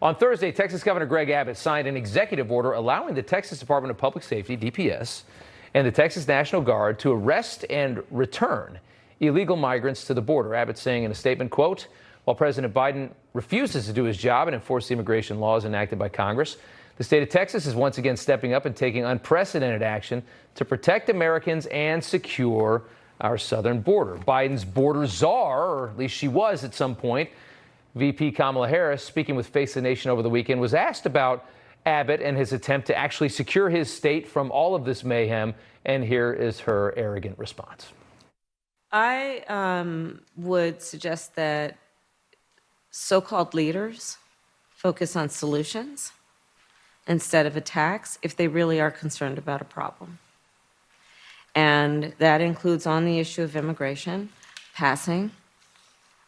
On Thursday, Texas Governor Greg Abbott signed an executive order allowing the Texas Department of Public Safety, DPS, and the Texas National Guard to arrest and return illegal migrants to the border. Abbott saying in a statement, quote, while President Biden refuses to do his job and enforce the immigration laws enacted by Congress, the state of Texas is once again stepping up and taking unprecedented action to protect Americans and secure our southern border. Biden's border czar, or at least she was at some point, VP Kamala Harris, speaking with Face the Nation over the weekend, was asked about Abbott and his attempt to actually secure his state from all of this mayhem. And here is her arrogant response. I would suggest that so-called leaders focus on solutions instead of attacks if they really are concerned about a problem. And that includes on the issue of immigration, passing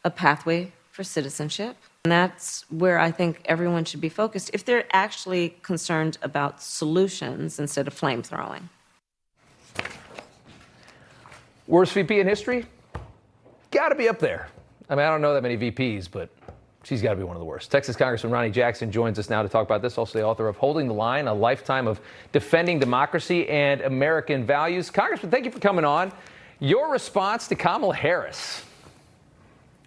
a pathway for citizenship. And that's where I think everyone should be focused if they're actually concerned about solutions instead of flame throwing. Worst VP in history? Got to be up there. I mean, I don't know that many VPs, but she's got to be one of the worst. Texas Congressman Ronny Jackson joins us now to talk about this. Also the author of Holding the Line, a lifetime of defending democracy and American values. Congressman, thank you for coming on. Your response to Kamala Harris?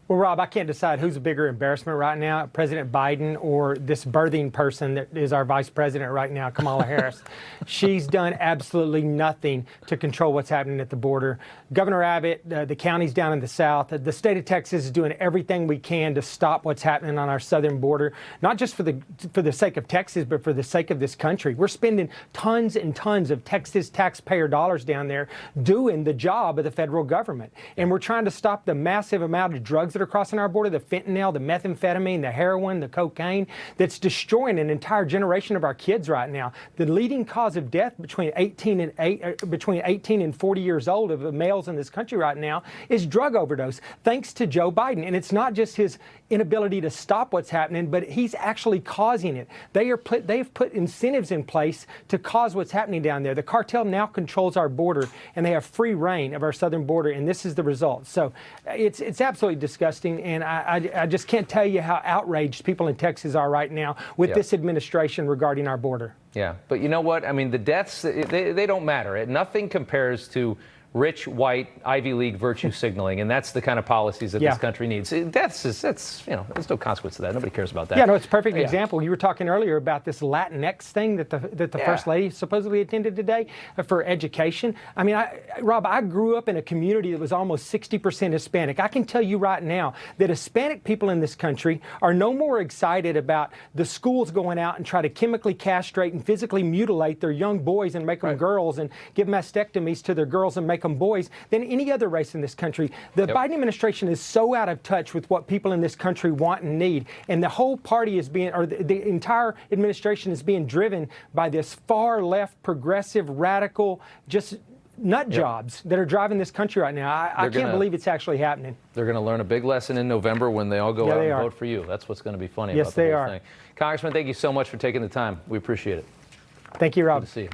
Well, Rob, I can't decide who's a bigger embarrassment right now, President Biden or this birthing person that is our vice president right now, Kamala Harris. She's done absolutely nothing to control what's happening at the border. Governor Abbott, the counties down in the south, the state of Texas is doing everything we can to stop what's happening on our southern border, not just for the sake of Texas, but for the sake of this country. We're spending tons and tons of Texas taxpayer dollars down there doing the job of the federal government. And we're trying to stop the massive amount of drugs that are crossing our border, the fentanyl, the methamphetamine, the heroin, the cocaine, that's destroying an entire generation of our kids right now. The leading cause of death between 18 and 40 years old of males in this country right now is drug overdose, thanks to Joe Biden. And it's not just his inability to stop what's happening, but he's actually causing it. They've put incentives in place to cause what's happening down there. The cartel now controls our border, and they have free reign of our southern border, and this is the result. So it's absolutely disgusting. And I just can't tell you how outraged people in Texas are right now with this administration regarding our border. Yeah, but you know what? I mean, the deaths, they don't matter. Nothing compares to rich, white, Ivy League virtue signaling, and that's the kind of policies that this country needs. That's there's no consequence to that. Nobody cares about that. Yeah, no, it's a perfect example. You were talking earlier about this Latinx thing that the First Lady supposedly attended today for education. I mean, Rob, I grew up in a community that was almost 60% Hispanic. I can tell you right now that Hispanic people in this country are no more excited about the schools going out and try to chemically castrate and physically mutilate their young boys and make them girls and give mastectomies to their girls and make them boys than any other race in this country. The Biden administration is so out of touch with what people in this country want and need, and the whole party is being, or the entire administration is being driven by this far left, progressive, radical, just nut jobs that are driving this country right now. I can't believe it's actually happening. They're going to learn a big lesson in November when they all go out and vote for you. That's what's going to be funny about the whole thing. Congressman, thank you so much for taking the time. We appreciate it. Thank you, Rob. Good to see you.